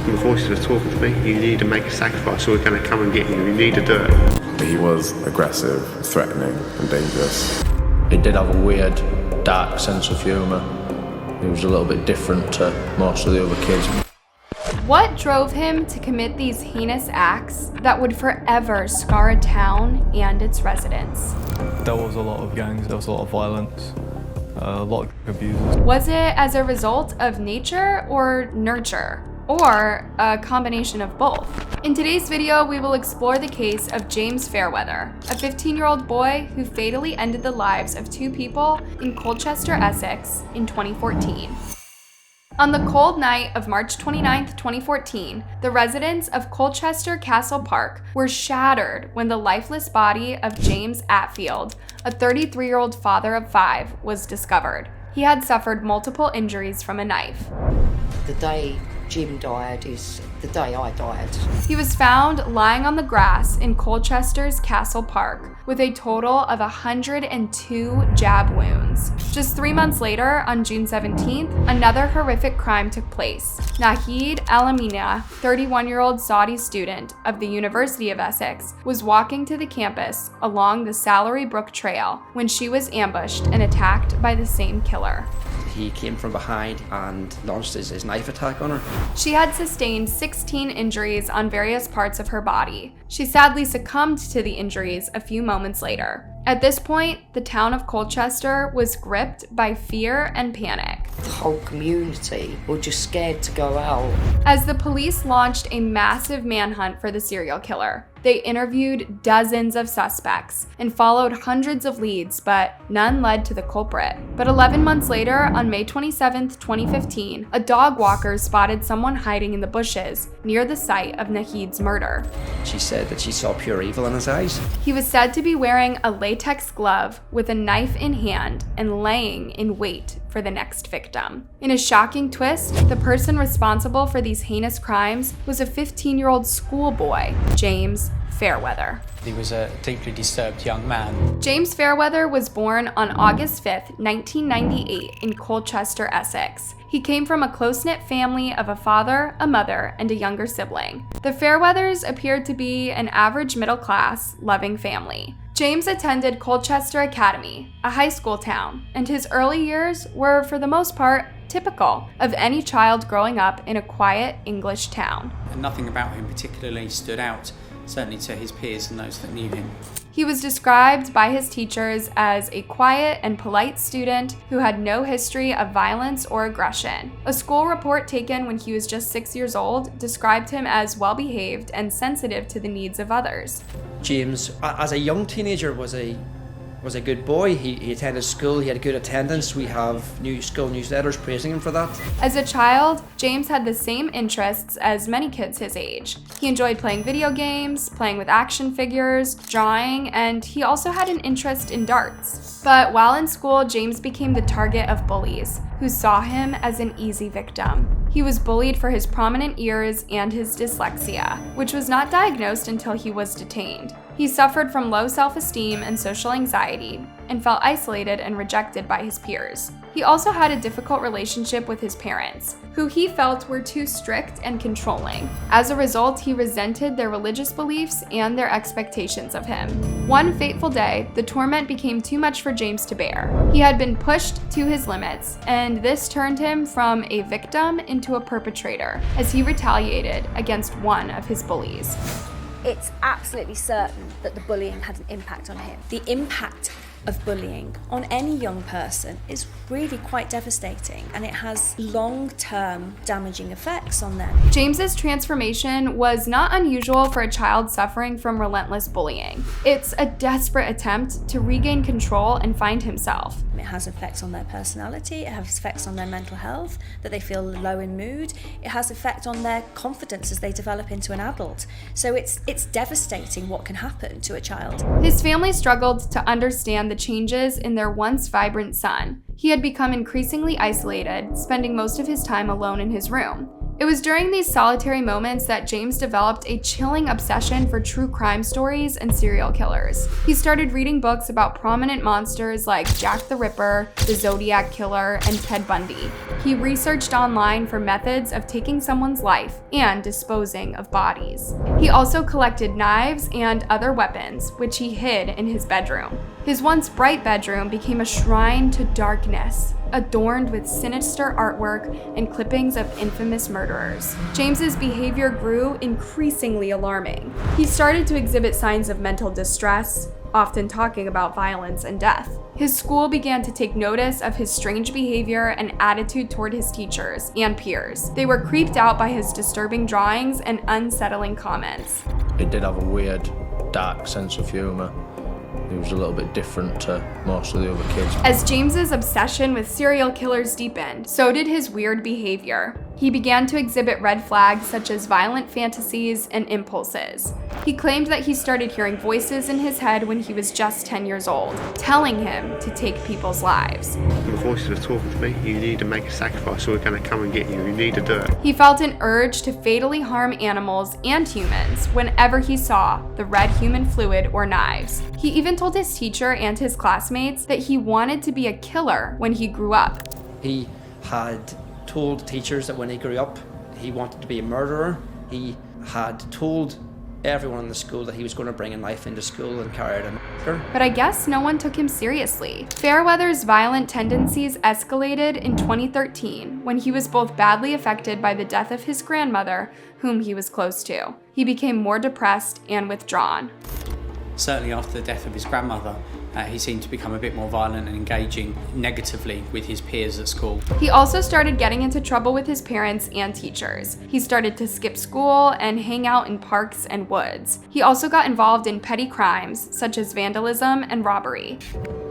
the voices were talking to me. You need to make a sacrifice or we're going to come and get you. You need to do it. He was aggressive, threatening and dangerous. He did have a weird, dark sense of humour. He was a little bit different to most of the other kids. What drove him to commit these heinous acts that would forever scar a town and its residents? There was a lot of gangs, there was a lot of violence, a lot of abuse. Was it as a result of nature or nurture? Or a combination of both? In today's video, we will explore the case of James Fairweather, a 15-year-old boy who fatally ended the lives of two people in Colchester, Essex in 2014. On the cold night of March 29, 2014, the residents of Colchester Castle Park were shattered when the lifeless body of James Atfield, a 33-year-old father of 5, was discovered. He had suffered multiple injuries from a knife. The day Jim died is the day I died. He was found lying on the grass in Colchester's Castle Park with a total of 102 jab wounds. Just 3 months later, on June 17th, another horrific crime took place. Nahid Al-Amina, 31-year-old Saudi student of the University of Essex, was walking to the campus along the Salary Brook Trail when she was ambushed and attacked by the same killer. He came from behind and launched his knife attack on her. She had sustained 16 injuries on various parts of her body. She sadly succumbed to the injuries a few moments later. At this point, the town of Colchester was gripped by fear and panic. The whole community were just scared to go out. As the police launched a massive manhunt for the serial killer, they interviewed dozens of suspects and followed hundreds of leads, but none led to the culprit. But 11 months later, on May 27, 2015, a dog walker spotted someone hiding in the bushes near the site of Nahid's murder. She said that she saw pure evil in his eyes. He was said to be wearing a latex glove with a knife in hand and laying in wait for the next victim. In a shocking twist, the person responsible for these heinous crimes was a 15-year-old schoolboy, James Fairweather. He was a deeply disturbed young man. James Fairweather was born on August 5th, 1998 in Colchester, Essex. He came from a close-knit family of a father, a mother, and a younger sibling. The Fairweathers appeared to be an average middle-class, loving family. James attended Colchester Academy, a high school town, and his early years were, for the most part, typical of any child growing up in a quiet English town. And nothing about him particularly stood out, certainly to his peers and those that knew him. He was described by his teachers as a quiet and polite student who had no history of violence or aggression. A school report taken when he was just 6 years old described him as well-behaved and sensitive to the needs of others. James, as a young teenager, was a good boy. He attended school, he had good attendance. We have school newsletters praising him for that. As a child, James had the same interests as many kids his age. He enjoyed playing video games, playing with action figures, drawing, and he also had an interest in darts. But while in school, James became the target of bullies, who saw him as an easy victim. He was bullied for his prominent ears and his dyslexia, which was not diagnosed until he was detained. He suffered from low self-esteem and social anxiety, and felt isolated and rejected by his peers. He also had a difficult relationship with his parents, who he felt were too strict and controlling. As a result, he resented their religious beliefs and their expectations of him. One fateful day, the torment became too much for James to bear. He had been pushed to his limits, and this turned him from a victim into a perpetrator, as he retaliated against one of his bullies. It's absolutely certain that the bullying had an impact on him. The impact of bullying on any young person is really quite devastating, and it has long-term damaging effects on them. James's transformation was not unusual for a child suffering from relentless bullying. It's a desperate attempt to regain control and find himself. It has effects on their personality, it has effects on their mental health, that they feel low in mood, it has effect on their confidence as they develop into an adult. So it's devastating what can happen to a child. His family struggled to understand the changes in their once vibrant son. He had become increasingly isolated, spending most of his time alone in his room. It was during these solitary moments that James developed a chilling obsession for true crime stories and serial killers. He started reading books about prominent monsters like Jack the Ripper, the Zodiac Killer, and Ted Bundy. He researched online for methods of taking someone's life and disposing of bodies. He also collected knives and other weapons, which he hid in his bedroom. His once bright bedroom became a shrine to darkness, adorned with sinister artwork and clippings of infamous murderers. James's behavior grew increasingly alarming. He started to exhibit signs of mental distress, often talking about violence and death. His school began to take notice of his strange behavior and attitude toward his teachers and peers. They were creeped out by his disturbing drawings and unsettling comments. He did have a weird, dark sense of humour. He was a little bit different to most of the other kids. As James's obsession with serial killers deepened, so did his weird behavior. He began to exhibit red flags such as violent fantasies and impulses. He claimed that he started hearing voices in his head when he was just 10 years old, telling him to take people's lives. The voices are talking to me. You need to make a sacrifice or we're going to come and get you. You need to do it. He felt an urge to fatally harm animals and humans whenever he saw the red human fluid or knives. He even told his teacher and his classmates that he wanted to be a killer when he grew up. He had told teachers that when he grew up, he wanted to be a murderer. He had told everyone in the school that he was going to bring a knife into school and carry out a murder. But I guess no one took him seriously. Fairweather's violent tendencies escalated in 2013 when he was both badly affected by the death of his grandmother, whom he was close to. He became more depressed and withdrawn. Certainly after the death of his grandmother, he seemed to become a bit more violent and engaging negatively with his peers at school. He also started getting into trouble with his parents and teachers. He started to skip school and hang out in parks and woods. He also got involved in petty crimes such as vandalism and robbery.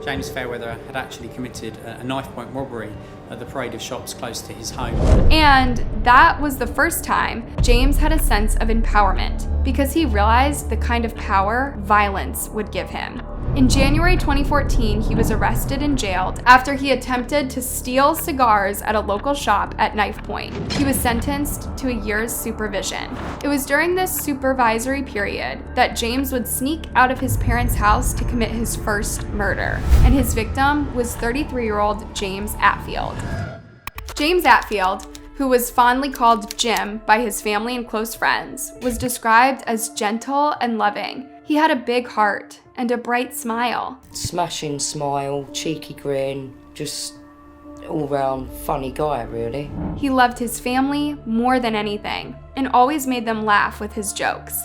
James Fairweather had actually committed a knife-point robbery at the parade of shops close to his home. And that was the first time James had a sense of empowerment because he realized the kind of power violence would give him. In January 2014, he was arrested and jailed after he attempted to steal cigars at a local shop at knife point. He was sentenced to a year's supervision. It was during this supervisory period that James would sneak out of his parents' house to commit his first murder, and his victim was 33-year-old James Atfield. James Atfield, who was fondly called Jim by his family and close friends, was described as gentle and loving. He had a big heart and a bright smile. Smashing smile, cheeky grin, just all round funny guy, really. He loved his family more than anything and always made them laugh with his jokes.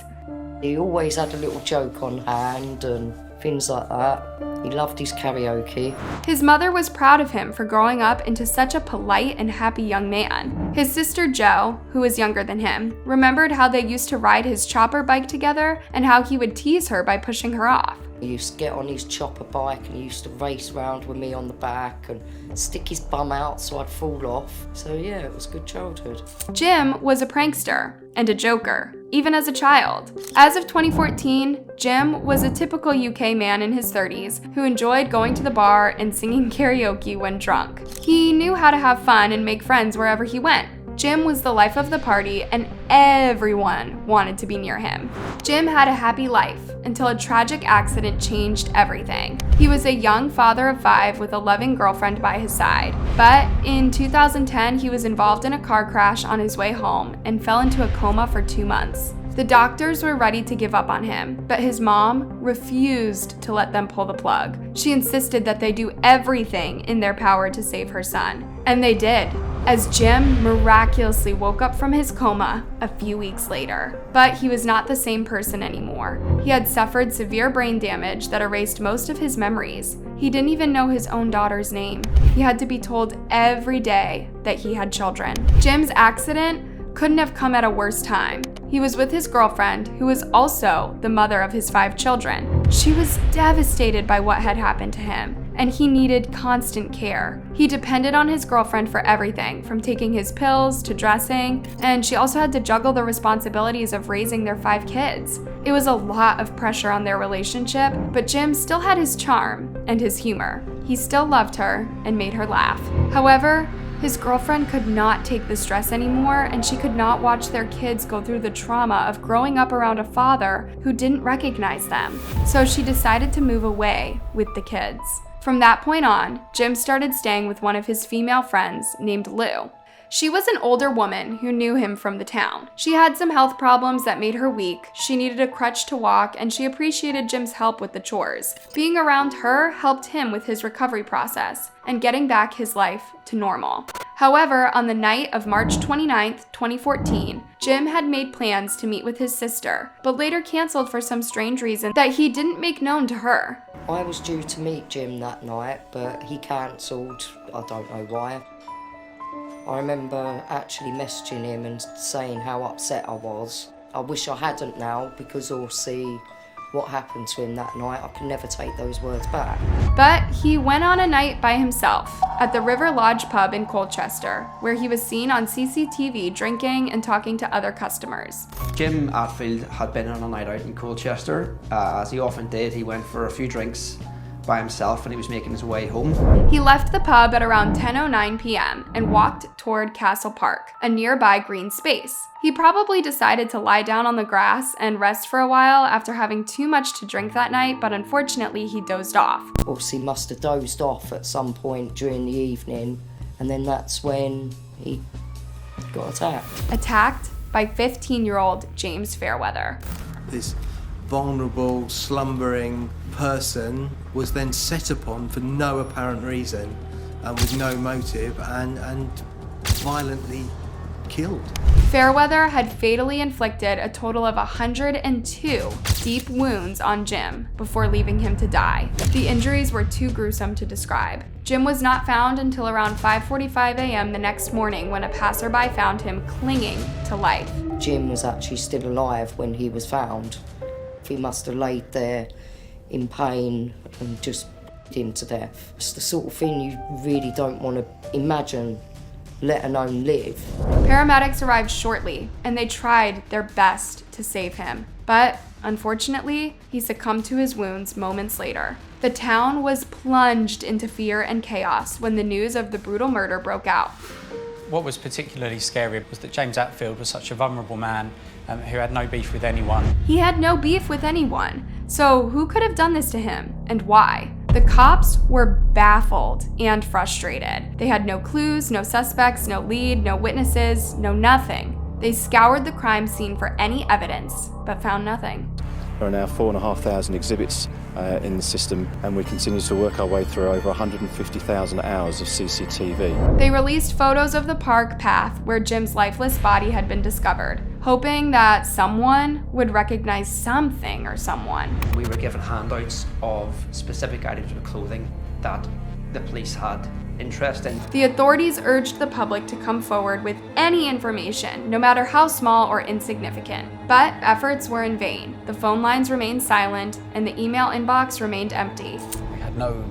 He always had a little joke on hand and things like that. He loved his karaoke. His mother was proud of him for growing up into such a polite and happy young man. His sister Jo, who was younger than him, remembered how they used to ride his chopper bike together and how he would tease her by pushing her off. He used to get on his chopper bike and he used to race around with me on the back and stick his bum out so I'd fall off. So yeah, it was a good childhood. Jim was a prankster and a joker, even as a child. As of 2014, Jim was a typical UK man in his 30s who enjoyed going to the bar and singing karaoke when drunk. He knew how to have fun and make friends wherever he went. Jim was the life of the party and everyone wanted to be near him. Jim had a happy life until a tragic accident changed everything. He was a young father of 5 with a loving girlfriend by his side. But in 2010, he was involved in a car crash on his way home and fell into a coma for 2 months. The doctors were ready to give up on him, but his mom refused to let them pull the plug. She insisted that they do everything in their power to save her son. And they did, as Jim miraculously woke up from his coma a few weeks later. But he was not the same person anymore. He had suffered severe brain damage that erased most of his memories. He didn't even know his own daughter's name. He had to be told every day that he had children. Jim's accident couldn't have come at a worse time. He was with his girlfriend, who was also the mother of his 5 children. She was devastated by what had happened to him, and he needed constant care. He depended on his girlfriend for everything, from taking his pills to dressing, and she also had to juggle the responsibilities of raising their 5 kids. It was a lot of pressure on their relationship, but Jim still had his charm and his humor. He still loved her and made her laugh. However, His girlfriend could not take the stress anymore, and she could not watch their kids go through the trauma of growing up around a father who didn't recognize them. So she decided to move away with the kids. From that point on, Jim started staying with one of his female friends named Lou. She was an older woman who knew him from the town. She had some health problems that made her weak, she needed a crutch to walk, and she appreciated Jim's help with the chores. Being around her helped him with his recovery process and getting back his life to normal. However, on the night of March 29, 2014, Jim had made plans to meet with his sister, but later canceled for some strange reason that he didn't make known to her. I was due to meet Jim that night, but he cancelled. I don't know why. I remember actually messaging him and saying how upset I was. I wish I hadn't now, because I'll see what happened to him that night. I can never take those words back. But he went on a night by himself at the River Lodge pub in Colchester, where he was seen on CCTV drinking and talking to other customers. Jim Atfield had been on a night out in Colchester. As he often did, he went for a few drinks by himself and he was making his way home. He left the pub at around 10:09 p.m. and walked toward Castle Park, a nearby green space. He probably decided to lie down on the grass and rest for a while after having too much to drink that night, but unfortunately he dozed off. Obviously must have dozed off at some point during the evening, and then that's when he got attacked. Attacked by 15-year-old James Fairweather. This vulnerable, slumbering person was then set upon for no apparent reason and with no motive and violently killed. Fairweather had fatally inflicted a total of 102 deep wounds on Jim before leaving him to die. The injuries were too gruesome to describe. Jim was not found until around 5:45 a.m. the next morning, when a passerby found him clinging to life. Jim was actually still alive when he was found. He must have laid there in pain and just him to death. It's the sort of thing you really don't want to imagine, let alone live. Paramedics arrived shortly, and they tried their best to save him. But unfortunately, he succumbed to his wounds moments later. The town was plunged into fear and chaos when the news of the brutal murder broke out. What was particularly scary was that James Atfield was such a vulnerable man who had no beef with anyone. He had no beef with anyone. So who could have done this to him, and why? The cops were baffled and frustrated. They had no clues, no suspects, no lead, no witnesses, no nothing. They scoured the crime scene for any evidence, but found nothing. There are now 4,500 exhibits in the system, and we continue to work our way through over 150,000 hours of CCTV. They released photos of the park path where Jim's lifeless body had been discovered, hoping that someone would recognize something or someone. We were given handouts of specific items of clothing that the police had interest in. The authorities urged the public to come forward with any information, no matter how small or insignificant. But efforts were in vain. The phone lines remained silent, and the email inbox remained empty. We had no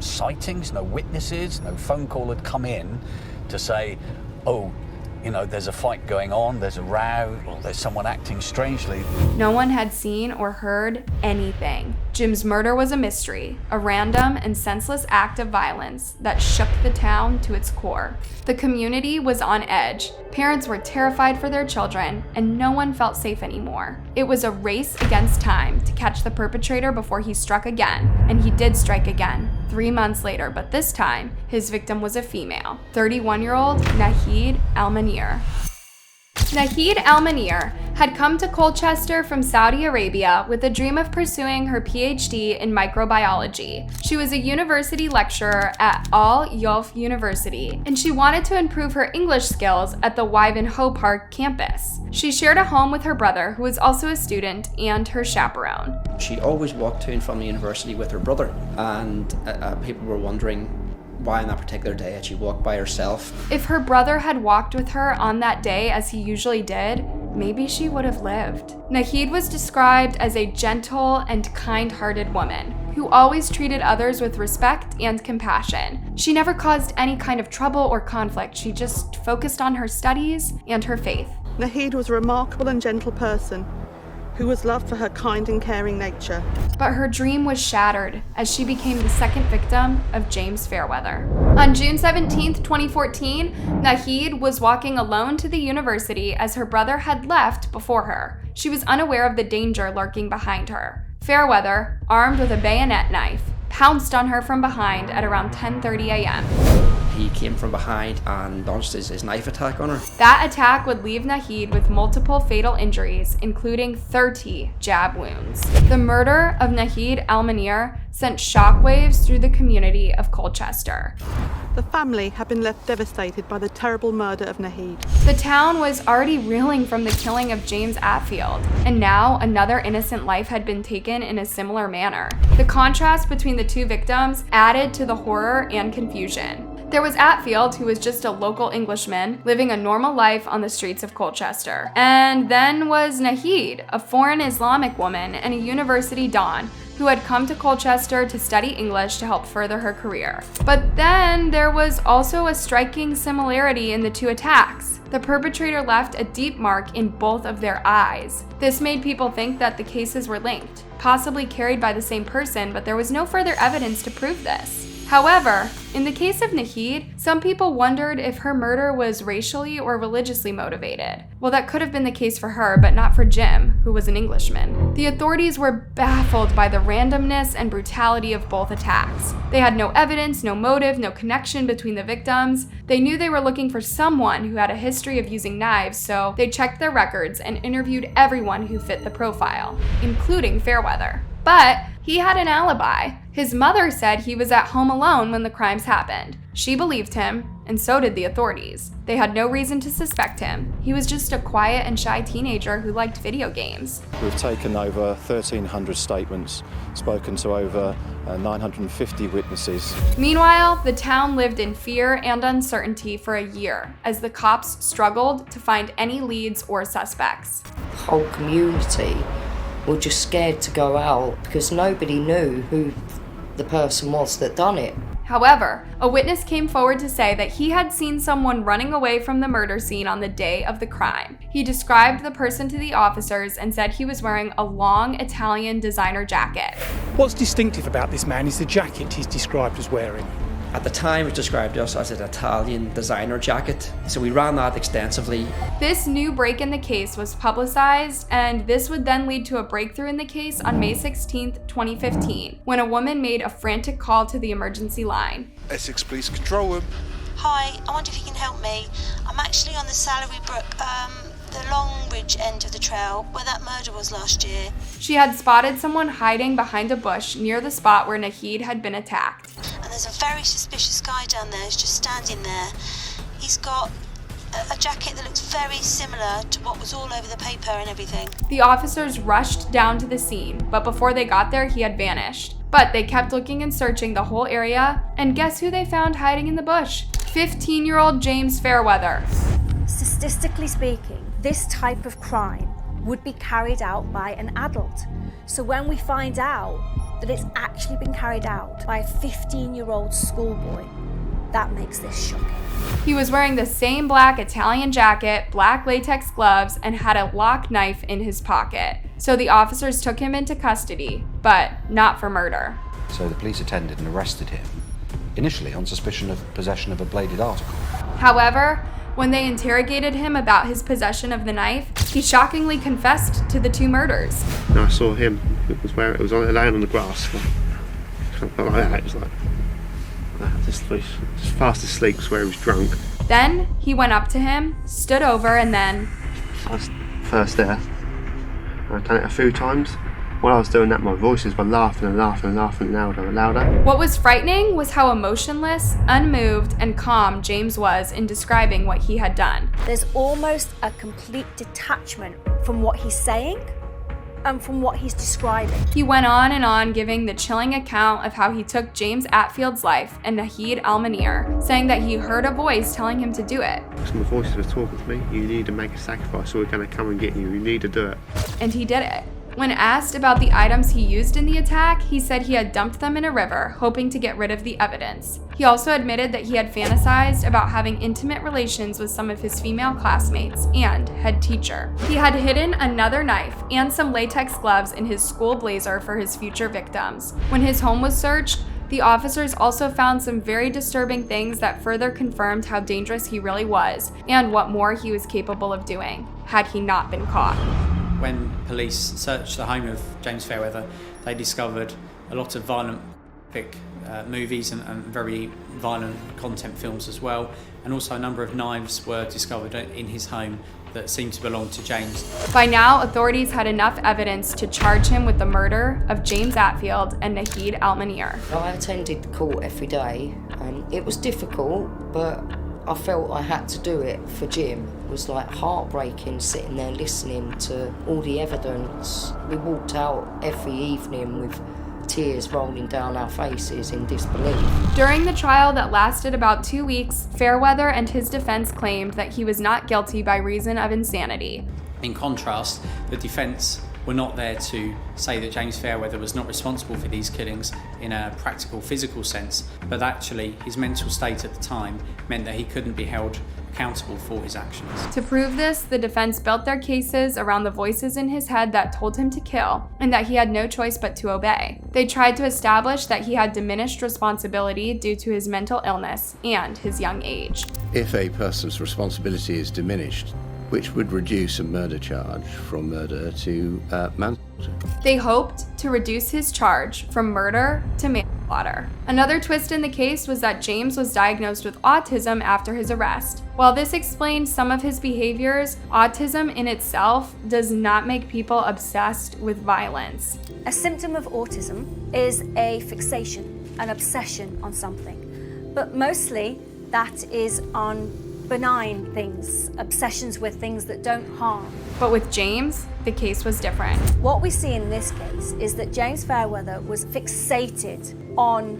sightings, no witnesses, no phone call had come in to say, oh, you know, there's a fight going on, there's a row, or there's someone acting strangely. No one had seen or heard anything. Jim's murder was a mystery, a random and senseless act of violence that shook the town to its core. The community was on edge. Parents were terrified for their children, and no one felt safe anymore. It was a race against time to catch the perpetrator before he struck again, and he did strike again 3 months later, but this time, his victim was a female, 31-year-old Nahid Al-Manir. Nahid Al-Manir had come to Colchester from Saudi Arabia with the dream of pursuing her PhD in microbiology. She was a university lecturer at Al Yof University, and she wanted to improve her English skills at the Wivenhoe Park campus. She shared a home with her brother, who was also a student, and her chaperone. She always walked to and from the university with her brother, and people were wondering why on that particular day had she walked by herself. If her brother had walked with her on that day as he usually did, maybe she would have lived. Nahid was described as a gentle and kind-hearted woman who always treated others with respect and compassion. She never caused any kind of trouble or conflict. She just focused on her studies and her faith. Nahid was a remarkable and gentle person who was loved for her kind and caring nature. But her dream was shattered as she became the second victim of James Fairweather. On June 17, 2014, Nahid was walking alone to the university as her brother had left before her. She was unaware of the danger lurking behind her. Fairweather, armed with a bayonet knife, pounced on her from behind at around 10:30 a.m. He came from behind and launched his knife attack on her. That attack would leave Nahid with multiple fatal injuries, including 30 jab wounds. The murder of Nahid Al-Manir sent shockwaves through the community of Colchester. The family had been left devastated by the terrible murder of Nahid. The town was already reeling from the killing of James Atfield, and now another innocent life had been taken in a similar manner. The contrast between the two victims added to the horror and confusion. There was Atfield, who was just a local Englishman living a normal life on the streets of Colchester. And then was Nahid, a foreign Islamic woman and a university don who had come to Colchester to study English to help further her career. But then there was also a striking similarity in the two attacks. The perpetrator left a deep mark in both of their eyes. This made people think that the cases were linked, possibly carried by the same person, but there was no further evidence to prove this. However, in the case of Nahid, some people wondered if her murder was racially or religiously motivated. Well, that could have been the case for her, but not for Jim, who was an Englishman. The authorities were baffled by the randomness and brutality of both attacks. They had no evidence, no motive, no connection between the victims. They knew they were looking for someone who had a history of using knives, so they checked their records and interviewed everyone who fit the profile, including Fairweather. But he had an alibi. His mother said he was at home alone when the crimes happened. She believed him, and so did the authorities. They had no reason to suspect him. He was just a quiet and shy teenager who liked video games. We've taken over 1,300 statements, spoken to over 950 witnesses. Meanwhile, the town lived in fear and uncertainty for a year as the cops struggled to find any leads or suspects. The whole community were just scared to go out because nobody knew who the person was that done it. However, a witness came forward to say that he had seen someone running away from the murder scene on the day of the crime. He described the person to the officers and said he was wearing a long Italian designer jacket. What's distinctive about this man is the jacket he's described as wearing. At the time, it described us as an Italian designer jacket, so we ran that extensively. This new break in the case was publicized, and this would then lead to a breakthrough in the case on May 16, 2015, when a woman made a frantic call to the emergency line. Essex Police Control Room. Hi, I wonder if you can help me. I'm actually on the Salary Brook, the Longridge end of the trail, where that murder was last year. She had spotted someone hiding behind a bush near the spot where Nahid had been attacked. And there's a very suspicious guy down there who's just standing there. He's got a jacket that looks very similar to what was all over the paper and everything. The officers rushed down to the scene, but before they got there, he had vanished. But they kept looking and searching the whole area, and guess who they found hiding in the bush? 15-year-old James Fairweather. Statistically speaking, this type of crime would be carried out by an adult. So when we find out that it's actually been carried out by a 15-year-old schoolboy, that makes this shocking. He was wearing the same black Italian jacket, black latex gloves, and had a lock knife in his pocket. So the officers took him into custody, but not for murder. So the police attended and arrested him, initially on suspicion of possession of a bladed article. However, when they interrogated him about his possession of the knife, he shockingly confessed to the two murders. And I saw him, it was laying on the grass, like that, it was like just fast asleep, where he was drunk. Then he went up to him, stood over, and then... First there. I've done it a few times. While I was doing that, my voices were laughing and laughing and laughing louder and louder. What was frightening was how emotionless, unmoved, and calm James was in describing what he had done. There's almost a complete detachment from what he's saying and from what he's describing. He went on and on, giving the chilling account of how he took James Atfield's life and Nahid Al-Manir, saying that he heard a voice telling him to do it. Some voices were talking to me. You need to make a sacrifice or we're going to come and get you. You need to do it. And he did it. When asked about the items he used in the attack, he said he had dumped them in a river, hoping to get rid of the evidence. He also admitted that he had fantasized about having intimate relations with some of his female classmates and head teacher. He had hidden another knife and some latex gloves in his school blazer for his future victims. When his home was searched, the officers also found some very disturbing things that further confirmed how dangerous he really was and what more he was capable of doing, had he not been caught. When police searched the home of James Fairweather, they discovered a lot of violent movies and very violent content films as well, and also a number of knives were discovered in his home that seemed to belong to James. By now, authorities had enough evidence to charge him with the murder of James Atfield and Naheed Al-Munir. I attended court every day, and it was difficult, but I felt I had to do it for Jim. It was like heartbreaking sitting there listening to all the evidence. We walked out every evening with tears rolling down our faces in disbelief. During the trial that lasted about 2 weeks, Fairweather and his defense claimed that he was not guilty by reason of insanity. In contrast, the defense were not there to say that James Fairweather was not responsible for these killings in a practical, physical sense, but actually his mental state at the time meant that he couldn't be held accountable for his actions. To prove this, the defense built their cases around the voices in his head that told him to kill, and that he had no choice but to obey. They tried to establish that he had diminished responsibility due to his mental illness and his young age. If a person's responsibility is diminished, which would reduce a murder charge from murder to manslaughter. They hoped to reduce his charge from murder to manslaughter. Another twist in the case was that James was diagnosed with autism after his arrest. While this explained some of his behaviors, autism in itself does not make people obsessed with violence. A symptom of autism is a fixation, an obsession on something, but mostly that is on benign things, obsessions with things that don't harm. But with James, the case was different. What we see in this case is that James Fairweather was fixated on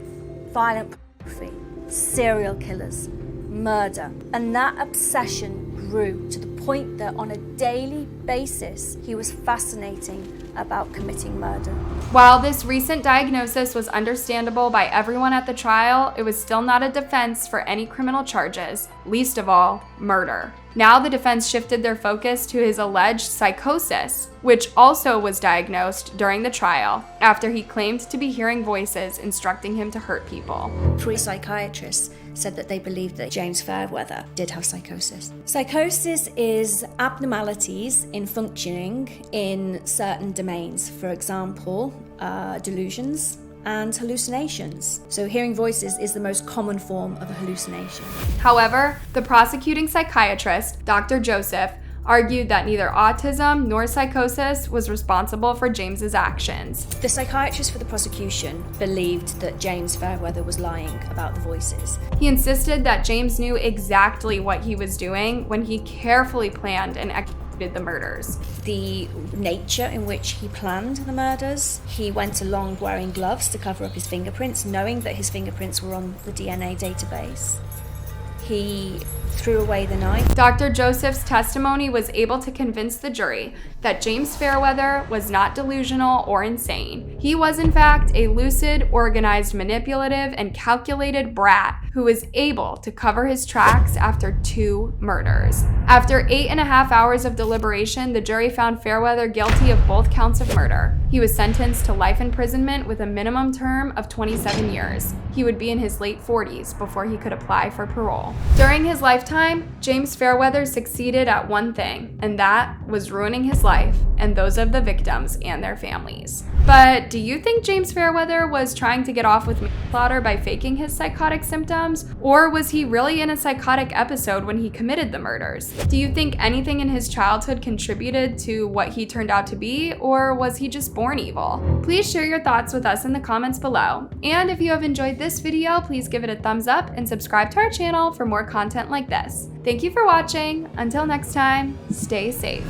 violent pornography, serial killers, murder, and that obsession grew to the point that on a daily basis he was fascinating about committing murder. While this recent diagnosis was understandable by everyone at the trial, it was still not a defense for any criminal charges, least of all, murder. Now the defense shifted their focus to his alleged psychosis, which also was diagnosed during the trial after he claimed to be hearing voices instructing him to hurt people. 3 psychiatrists said that they believed that James Fairweather did have psychosis. Psychosis is abnormalities in functioning in certain domains, for example, delusions and hallucinations. So hearing voices is the most common form of a hallucination. However, the prosecuting psychiatrist, Dr. Joseph, argued that neither autism nor psychosis was responsible for James's actions. The psychiatrist for the prosecution believed that James Fairweather was lying about the voices. He insisted that James knew exactly what he was doing when he carefully planned and executed the murders. The nature in which he planned the murders, he went along wearing gloves to cover up his fingerprints, knowing that his fingerprints were on the DNA database. He threw away the knife. Dr. Joseph's testimony was able to convince the jury that James Fairweather was not delusional or insane. He was, in fact, a lucid, organized, manipulative, and calculated brat who was able to cover his tracks after 2 murders. After 8.5 hours of deliberation, the jury found Fairweather guilty of both counts of murder. He was sentenced to life imprisonment with a minimum term of 27 years. He would be in his late 40s before he could apply for parole. During his lifetime, James Fairweather succeeded at one thing, and that was ruining his life and those of the victims and their families. But do you think James Fairweather was trying to get off with manslaughter by faking his psychotic symptoms? Or was he really in a psychotic episode when he committed the murders? Do you think anything in his childhood contributed to what he turned out to be, or was he just born evil? Please share your thoughts with us in the comments below. And if you have enjoyed this video, please give it a thumbs up and subscribe to our channel for more content like this. Thank you for watching. Until next time, stay safe.